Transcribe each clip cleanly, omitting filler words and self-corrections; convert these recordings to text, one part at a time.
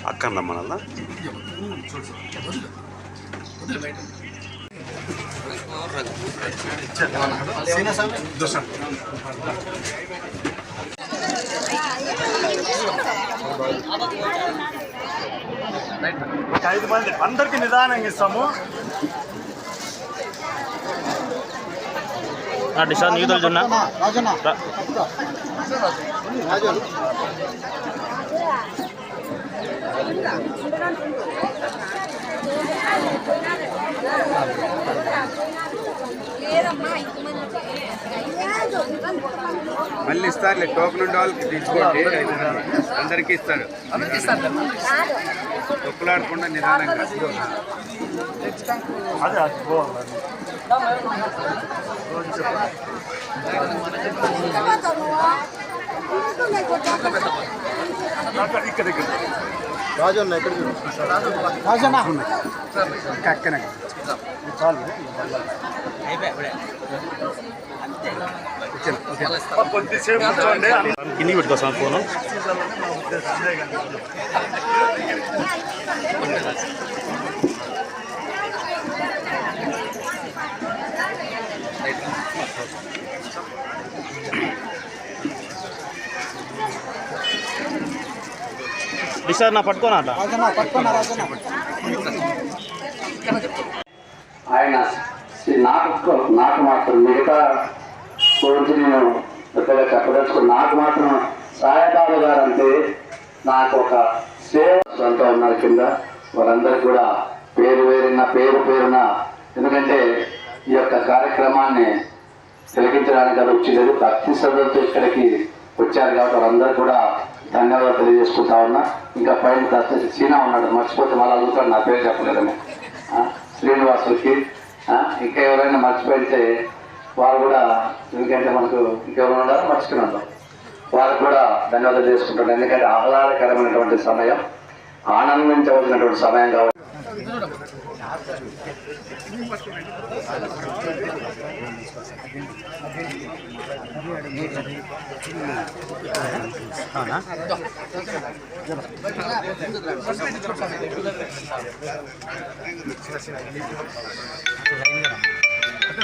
అక్కడ రమ్మనల్లా ఐదు మంది అందరికి నిదానంగా ఇస్తాము. డిషా నీతులు జొన్న మళ్ళీ ఇస్తారులే, టోకెన్ ఉండే వాళ్ళకి తీసుకోండి, అందరికీ ఇస్తారు. తొక్కులాడకుండా నిదానంగా. అదే అది పోవాలి. ఇక్కడ రాజన్న ఎక్కడ రాజన్న అక్కనే చాలు. కొద్దిసేపు కూర్చోండి. కిందికి పెట్టుకోసాను ఫోను. సార్ నా పట్టుకోనా ఆయన నాకు మాత్రం మిగతా గురించి నేను పెద్దగా చెప్పదలుచుకుని, నాకు మాత్రం సాయిబాబా గారు అంటే నాకు ఒక సేవ అంతా ఉన్నారు కింద. వాళ్ళందరికీ కూడా పేరున ఎందుకంటే ఈ యొక్క కార్యక్రమాన్ని తిలకించడానికి అది వచ్చిలేదు, భక్తి శ్రద్ధలతో ఇక్కడికి వచ్చారు కాబట్టి వాళ్ళందరూ కూడా ధన్యవాదాలు తెలియజేసుకుంటా ఉన్నా. ఇంకా పైన సీనా ఉన్నాడు, మర్చిపోతే మళ్ళీ అడుగుతాడు, నా పేరు చెప్పలేదని. శ్రీనివాసులకి ఇంకా ఎవరైనా మర్చిపోయితే వాళ్ళు కూడా, ఎందుకంటే మనకు ఇంకెవరు ఉన్నారో మర్చిపోయి ఉంటాం, వాళ్ళకు కూడా ధన్యవాదాలు చేసుకుంటాను. ఎందుకంటే ఆహ్లాదకరమైనటువంటి సమయం, ఆనందించవలసినటువంటి సమయం కాబట్టి.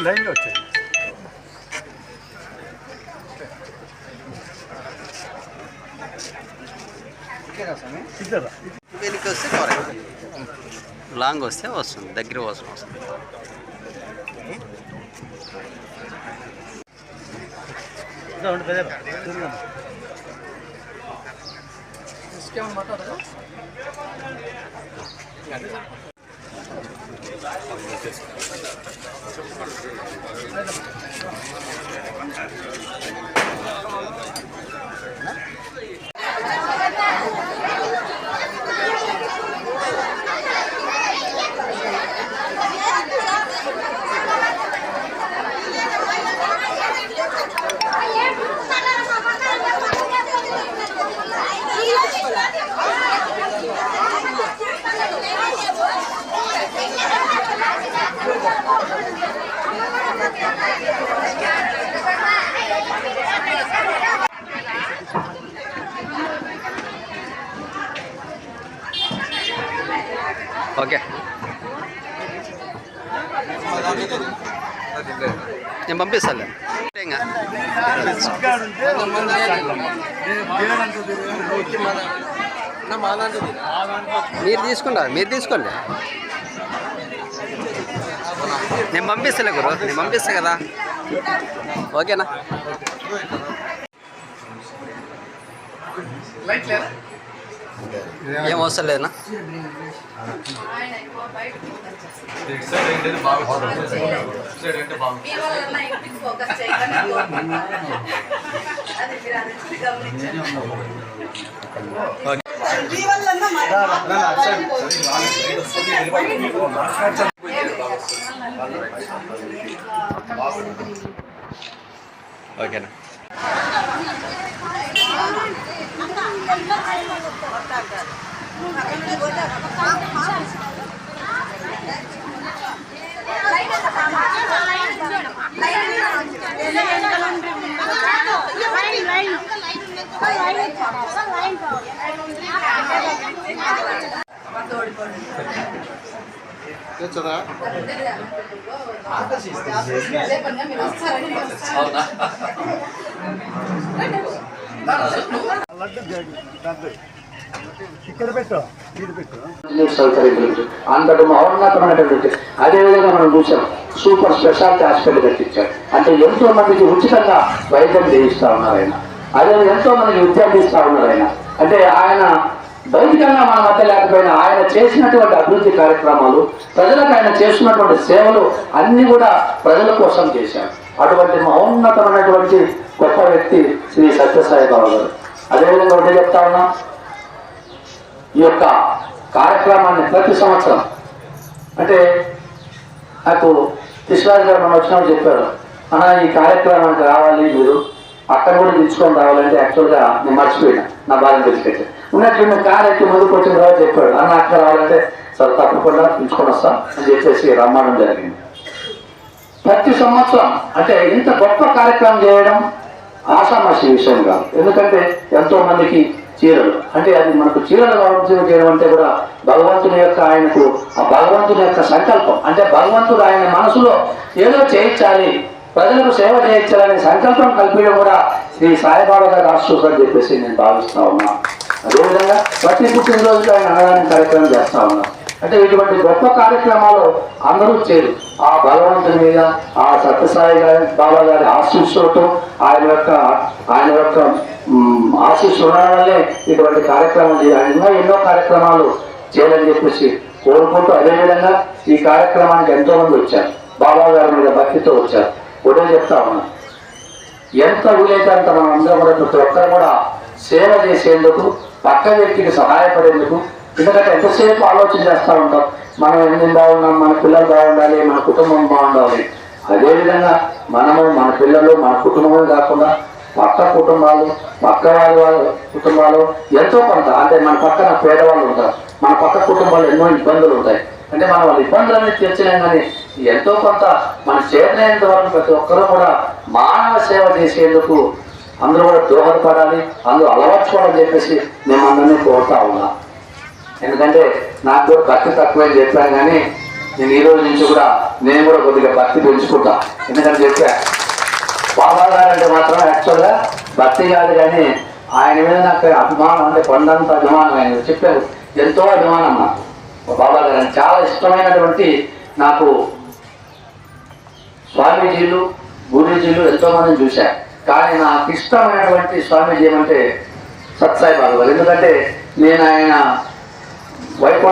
లైన్లో వచ్చాయి. వెనక్కి వస్తే కవర్, లాంగ్ వస్తే వస్తుంది, దగ్గర వస్తుంది. ఓకే, నేను పంపిస్తాను. మీరు తీసుకున్నారు, మీరు తీసుకోండి, నేను పంపిస్తాలే గురు, నేను పంపిస్తా కదా. ఓకేనా? ఏం అవసరం లేదన్నా. ఓకేనా. ఇక్కడ పెట్టు ఇది పెట్టు సౌకర్యం అంతటి మహోన్నతమైనటువంటి అదేవిధంగా మనం చూసాం సూపర్ స్పెషాలిటీ హాస్పిటల్ కట్టించారు. అంటే ఎంతో మందికి ఉచితంగా వైద్యం చేయిస్తా ఉన్నారు ఆయన. అదే ఎంతో మందికి విద్య అందిస్తా ఉన్నారు ఆయన. అంటే ఆయన భౌతికంగా మన మధ్య లేకపోయినా ఆయన చేసినటువంటి అభివృద్ధి కార్యక్రమాలు, ప్రజలకు ఆయన చేస్తున్నటువంటి సేవలు అన్ని కూడా ప్రజల కోసం చేశారు. అటువంటి మహోన్నతమైనటువంటి గొప్ప వ్యక్తి శ్రీ సత్యసాయి బాబా గారు. అదేవిధంగా ఒకటి చెప్తా ఉన్నా, ఈ యొక్క కార్యక్రమాన్ని ప్రతి సంవత్సరం అంటే నాకు కృష్ణరాజు గారు మనం వచ్చినప్పుడు చెప్పారు, అన్నా ఈ కార్యక్రమానికి రావాలి, మీరు అక్కడ కూడా తీసుకొని రావాలంటే యాక్చువల్గా నేను మర్చిపోయినా, నా బాధను తెలిసిపెట్టాను ఉన్నట్లు కార్ ఎక్కి ముందుకు వచ్చిన తర్వాత చెప్పాడు, అన్న అక్కడ రావాలంటే సరే తప్పకుండా పిలుచుకొని వస్తా అని చెప్పేసి రమ్మడం జరిగింది. ప్రతి సంవత్సరం అంటే ఇంత గొప్ప కార్యక్రమం చేయడం ఆషామాషి విషయం కాదు. ఎందుకంటే ఎంతో మందికి చీరలు అంటే అది మనకు చీరలు కావాల్సి చేయడం అంటే కూడా భగవంతుని యొక్క ఆయనకు ఆ భగవంతుని యొక్క సంకల్పం. అంటే భగవంతుడు ఆయన మనసులో ఏదో చేయించాలి, ప్రజలకు సేవ చేయించాలనే సంకల్పం కల్పించడం కూడా శ్రీ సాయిబాబా గారు ఆశీస్సులు చెప్పేసి నేను భావిస్తా ఉన్నా. అదేవిధంగా ప్రతి పుట్టినరోజు ఆయన అన్నదాన కార్యక్రమం చేస్తా ఉన్నా. అంటే ఇటువంటి గొప్ప కార్యక్రమాలు అందరూ చేరు ఆ భగవంతుని మీద ఆ సత్యసాయి గారి బాబా గారి ఆశీస్సులతో ఆయన యొక్క ఆశీస్సులు ఉండడం వల్లే ఇటువంటి కార్యక్రమం చేయాలి. ఇంకా ఎన్నో కార్యక్రమాలు చేయాలని చెప్పేసి కోరుకుంటూ, అదేవిధంగా ఈ కార్యక్రమానికి ఎంతో మంది వచ్చారు, బాబా గారి మీద భక్తితో వచ్చారు. ఒకటే చెప్తా ఉన్నా, ఎంత వీలైతే అంత మనం అందరం కూడా ప్రతి ఒక్కరు కూడా సేవ చేసేందుకు, పక్క వ్యక్తికి సహాయపడేందుకు. ఎందుకంటే ఎంతసేపు ఆలోచన చేస్తూ ఉంటాం, మనం ఎందుకు బాగున్నాం, మన పిల్లలు బాగుండాలి, మన కుటుంబం బాగుండాలి. అదేవిధంగా మనము మన పిల్లలు మన కుటుంబమే కాకుండా పక్క కుటుంబాలు, పక్క వాళ్ళ కుటుంబాలు ఎంతో కొంత, అంటే మన పక్కన పేదవాళ్ళు ఉంటారు, మన పక్క కుటుంబాలు ఎన్నో ఇబ్బందులు ఉంటాయి. అంటే మనం వాళ్ళ ఇబ్బందులన్నీ తీర్చలేం, కానీ ఎంతో కొంత మన చేతనైనంత వరకు ప్రతి ఒక్కరూ కూడా మానవ సేవ చేసేందుకు అందరూ కూడా దోహదపడాలి, అందరూ అలవర్చుకోవాలని చెప్పేసి మేము అందరినీ కోరుతా ఉన్నా. ఎందుకంటే నాకు కూడా భక్తి తక్కువని చెప్పాను, కానీ నేను ఈ రోజు నుంచి కూడా నేను కూడా కొద్దిగా భక్తి పెంచుకుంటా. ఎందుకంటే చెప్పా బాబా గారు అంటే మాత్రం యాక్చువల్గా భక్తి కాదు, కానీ ఆయన మీద నాకు అభిమానం, అంటే కొండంత అభిమానం. ఆయన చెప్పారు ఎంతో అభిమానం నాకు బాబా గారు అని. చాలా ఇష్టమైనటువంటి నాకు స్వామీజీలు, గురూజీలు ఎంతో మందిని చూశాను, కానీ నాకు ఇష్టమైనటువంటి స్వామీజీ ఏమంటే సత్సాయి బాబా గారు. ఎందుకంటే నేను ఆయన వైకుంఠ